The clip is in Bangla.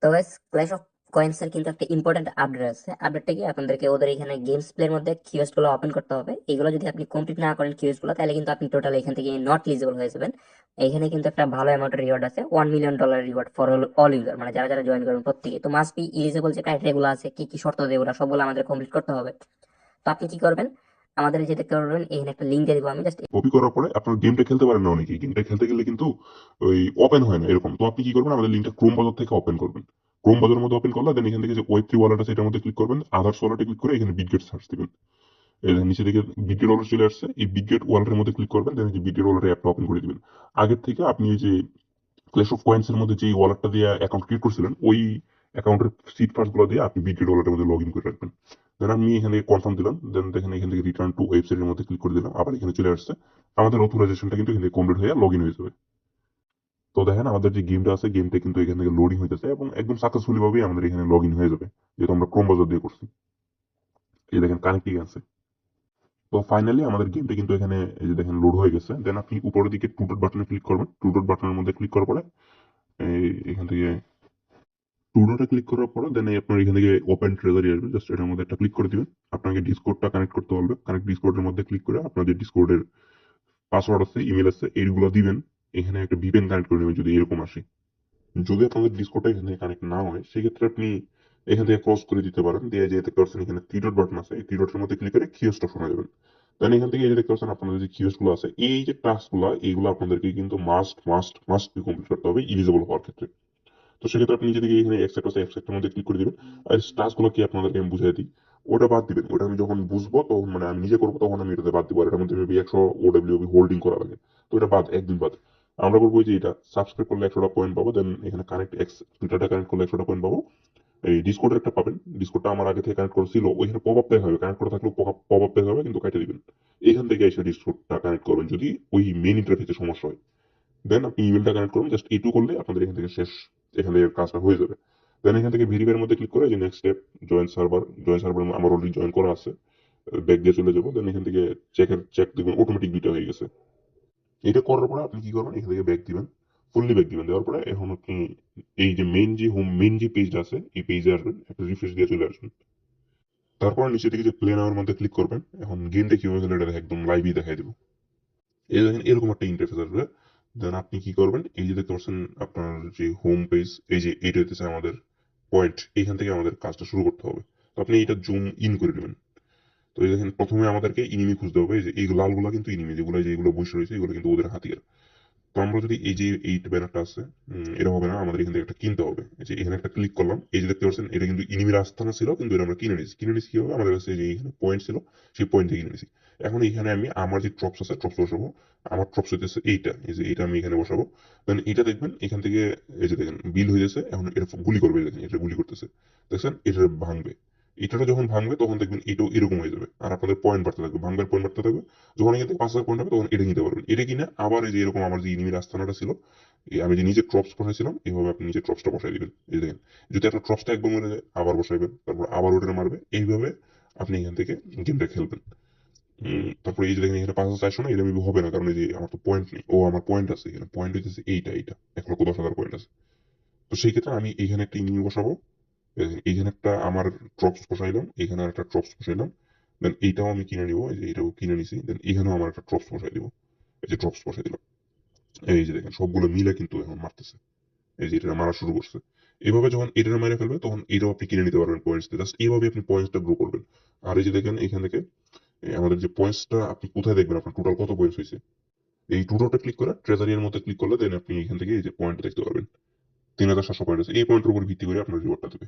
তো গাইস, ক্ল্যাশ অফ কয়েন্স এর কিন্তু একটা ইম্পর্টেন্ট আপডেট আছে। আপডেটটা কি, আপনাদেরকে ওদের এখানে গেমস প্লের মধ্যে কিউএস গুলো ওপেন করতে হবে। এগুলো যদি আপনি কমপ্লিট না করেন কিউএস গুলো, তাহলে কিন্তু আপনি টোটাল এখান থেকে নট এলিজিবল হয়ে যাবেন। এখানে কিন্তু একটা ভালো অ্যামাউন্টের রিওয়ার্ড আছে, $1 million reward for all user, মানে যারা যারা জয়েন করবেন প্রত্যেকে। তো মাস্ট বি এলিজিবল যে ক্রাইটেরিয়া গুলো আছে, কি কি শর্ত দেয় ওরা সবগুলো আমাদের কমপ্লিট করতে হবে। তো আপনি কি করবেন, আমাদের এই যে দেখতে পারবেন এখানে একটা লিঙ্ক দিয়ে দিব আমি, জাস্ট কপি করার পরে আপনার গেমটা খেলতে পারেন না অনেকেই, গেমটা খেলতে গেলে কিন্তু ওই ওপেন হয় না এরকম। তো আপনি কি করবেন, আমাদের লিঙ্কটা ক্রোম ব্রাউজার থেকে ওপেন করবেন। ক্রোম ব্রাউজারের মধ্যে ওপেন করলে দেন এখান থেকে যে ওয়েব3 ওয়ালেট আছে এটার মধ্যে ক্লিক করবেন, আদার্স ওয়ালেটে ক্লিক করে এখানে বিটগেট সার্চ দিবেন। এই যে নিচে থেকে বিটগেট ওয়ালেট চলে আসছে, এই বিটগেট ওয়ালেটের মধ্যে ক্লিক করবেন, দেন এই যে বিটগেট ওয়ালেটের অ্যাপটা ওপেন করে দিবেন। আগের থেকে আপনি এই যে ক্ল্যাশ অফ কয়েন্স এর মধ্যে যে ওয়ালেটটা দিয়ে অ্যাকাউন্ট ক্রিয়েট করছিলেন, ওই অ্যাকাউন্টের সিট ফার্স্ট গুলো দিয়ে আপনি বিটগেট ওয়ালেটের মধ্যে লগ ইন করে রাখবেন। দেন আমি এখানে কনফার্ম দিলাম, দেন দেখেন এখান থেকে রিটার্ন টু ওয়েবসাইটের মধ্যে ক্লিক করে দিলাম, আবার এখানে চলে আসছে। আমাদের অথরাইজেশনটা কিন্তু এখানে কমপ্লিট হয়ে লগ ইন হয়ে যাবে। তো দেখেন আমাদের যে গেমটা আছে, গেমটা কিন্তু এখান থেকে লোডিং হইতেছে এবং একদম সাকসেসফুলি ভাবে আমাদের এখানে লগ ইন হয়ে যাবে, যেহেতু আমরা ক্রোম ব্রাউজার দিয়ে করছি। এই দেখেন কানেক্টিং আছে। তো ফাইনালি আমাদের গেমটা কিন্তু এখানে এই যে দেখেন লোড হয়ে গেছে। দেন আপনি উপরের দিকে টু ডট বাটনে ক্লিক করবেন। টু ডট বাটনের মধ্যে ক্লিক করার পরে এখান থেকে টু ডটে ক্লিক করার পরে দেন আপনার এখান থেকে ওপেন ট্রেজারি আসবে, জাস্ট এটার মধ্যে একটা ক্লিক করে দিবেন। আপনাকে ডিসকর্ডটা কানেক্ট করতে বলবে, কানেক্ট ডিসকর্ডের মধ্যে ক্লিক করে আপনাদের ডিসকর্ডের পাসওয়ার্ড আছে, ইমেল আছে, এইগুলো দিবেন। এখানে একটা ভিপিএন কানেক্ট করে নেবেন যদি এরকম আসে। যদি আপনাদের ডিসকর্ডটা এখান থেকে কানেক্ট না হয়, সেক্ষেত্রে আপনি এখান থেকে ক্রস করে দিতে পারেন। দিয়ে যে দেখতে পাচ্ছেন এখানে থ্রি ডট বাটন আছে, এই থ্রি ডটের মধ্যে ক্লিক করে কিওস্ক অপশনে যাবেন। দেন এখান থেকে এই যে দেখতে পাচ্ছেন আপনাদের যে কিওস্ক গুলো আছে, এই যে টাস্ক গুলো, এইগুলো আপনাদেরকে কিন্তু মাস্ট মাস্ট মাস্ট কমপ্লিট করতে হবে ইলিজিবল হওয়ার ক্ষেত্রে। তো সেক্ষেত্রে আপনি নিজে থেকে এখানে অ্যাকসেপ্ট আছে, অ্যাকসেপ্টের মধ্যে ক্লিক করে দিবেন। আর টাস্ক গুলো কি আপনাদেরকে আমি বুঝাই দিই, ওটা বাদ দিবেন। ওটা আমি যখন বুঝবো তখন, মানে আমি নিজে করবো তখন আমি এটাতে বাদ দিব। আর এটার মধ্যে মেবি 100 OWB হোল্ডিং করা লাগে। তো এটা বাদ, একদিন বাদ। আমরা করবো যে এটা সাবস্ক্রাইব করলে 100টা পয়েন্ট পাবো। দেন এখানে কানেক্ট এক্স টুইটারটা কানেক্ট করলে 100টা পয়েন্ট পাবো। এই ডিসকর্ডের একটা পাবেন, ডিসকর্ডটা আমার আগে থেকে কানেক্ট করা ছিল, ওইখানে পপ আপ দেখা হবে, কানেক্ট করা থাকলেও পপ আপ দেখা হবে, কিন্তু কেটে দিবেন। এখান থেকে এসে ডিসকর্ডটা কানেক্ট করবেন যদি ওই মেইন ইন্টারফেসে সমস্যা হয়। দেন আপনি ইমেলটা কানেক্ট করবেন, জাস্ট এইটু করলে আপনাদের এখান থেকে শেষ, এখান থেকে কাজটা হয়ে যাবে। দেন এখান থেকে ভেরিফাইয়ের মধ্যে ক্লিক করে যে next step join server, join server আমার অলরেডি জয়েন করা আছে। ব্যাক দিয়ে চলে যাবো। দেন এখান থেকে চেক দেখবেন অটোমেটিক দুইটা হয়ে গেছে। এটা করার পরে আপনি কি করবেন, এখান থেকে ব্যাক দিবেন, ফুললি ব্যাক দিবেন। দেওয়ার পরে এখন আপনি এই যে মেইন যে পেজটা আছে, এই পেজে আসবেন, একটা রিফ্রেশ দিয়ে চলে আসবেন। তারপর নিচে থেকে যে প্লে নামের মধ্যে ক্লিক করবেন। এখন গেমটা কিভাবে খেলে এটা একদম লাইভই দেখাই দেবো। এই দেখেন এরকম একটা ইন্টারফেস আসবে। দেন আপনি কি করবেন, এই যে দেখতে পাচ্ছেন আপনার যে হোম পেজ, এই যে এইটা হচ্ছে আমাদের পয়েন্ট, এইখান থেকে আমাদের কাজটা শুরু করতে হবে। তো আপনি এটা জুম ইন করে নেবেন। তো এই দেখেন প্রথমে আমাদেরকে ইনিমি খুঁজতে হবে। এই যে এই লালগুলা কিন্তু ইনিমি, যেগুলো বসে রয়েছে এগুলো কিন্তু ওদের হাতিয়ার। তো আমরা যদি এই যে এইট ব্যানারটা আছে, এটা হবে না, আমাদের এখান থেকে একটা কিনতে হবে। এই যে এখানে একটা ক্লিক করলাম, এই যে দেখতে পাচ্ছেন এটা কিন্তু ইনিমির আস্তানা ছিল, কিন্তু এটা আমরা কিনে নিয়েছি কি হবে, আমাদের কাছে যে এখানে পয়েন্ট ছিল, সেই পয়েন্ট থেকে কিনে নিয়েছি। এখন এখানে আমি আমার যে ট্রপস আছে, ট্রপস বসাবো। আমার ট্রপস হইতেছে এইটা, এই যে এইটা আমি এখানে বসাবো। দেন এটা দেখবেন এখান থেকে, এই যে দেখেন বিল হয়ে যাচ্ছে। এখন এটা গুলি করবে, এই দেখেন এটা গুলি করতেছে, দেখছেন এটা ভাঙবে। এটাটা যখন ভাঙবে তখন দেখবেন এটাও এরকম হয়ে যাবে, আর আপনাদের পয়েন্ট বাড়তে থাকবে, ভাঙবার পয়েন্ট বাড়তে থাকবে। যখন এখান থেকে 5,000 পয়েন্ট হবে তখন এটা নিতে পারবেন। এটা কিনে আবার এই যে এরকম আমার যে ইনিমির আস্তানাটা ছিল, আমি যে নিজে ট্রপস বসাইছিলাম, এইভাবে আপনি নিজে ট্রপসটা বসাই দিবেন। এই যে দেখেন, যদি একটা ট্রপসটা একবার মরে যায় আবার বসাইবেন, তারপর আবার ওটা মারবে, এইভাবে আপনি এখান থেকে গেমটা খেলবেন। তারপরে এই যে দেখেন এখানে 5,400 না, এটা মেবি হবে না, কারণ এই যে আমার তো পয়েন্ট নেই। ও আমার পয়েন্ট আছে, এখানে পয়েন্ট হইতেছে এইটা 1,10,000 পয়েন্ট আছে। তো সেই ক্ষেত্রে আমি এইখানে একটা ইনিমি বসাবো। এইখানে একটা আমার ট্রপস বসাইলাম, এখানে একটা ট্রপস বসাইলাম। দেন এইটাও আমি কিনে নিবো, এই যে এটাও কিনে নিছি। দেন এখানেও আমার একটা ট্রপস বসাই দিব, এই যে ট্রপস বসাই দিলাম। এই যে দেখেন সবগুলো মিলে কিন্তু এখন মারতেছে, এই যে এটা মারা শুরু করছে। এভাবে যখন এটা মেরে ফেলবে তখন এটাও আপনি কিনে নিতে পারবেন পয়েন্টস দিয়ে। জাস্ট এইভাবে আপনি পয়েন্টসটা গ্রো করবেন। আর এই যে দেখেন এখান থেকে আমাদের যে পয়েন্টসটা আপনি কোথায় দেখবেন আপনার টোটাল কত পয়েন্টস হয়েছে, এই টুটোটা ক্লিক করে ট্রেজারি এর মধ্যে ক্লিক করলে দেন আপনি এখান থেকে এই যে পয়েন্ট দেখতে পারবেন। 3,700 পয়েন্ট আছে, এই পয়েন্টের উপর ভিত্তি করে আপনার রিওয়ার্ডটা দেবে।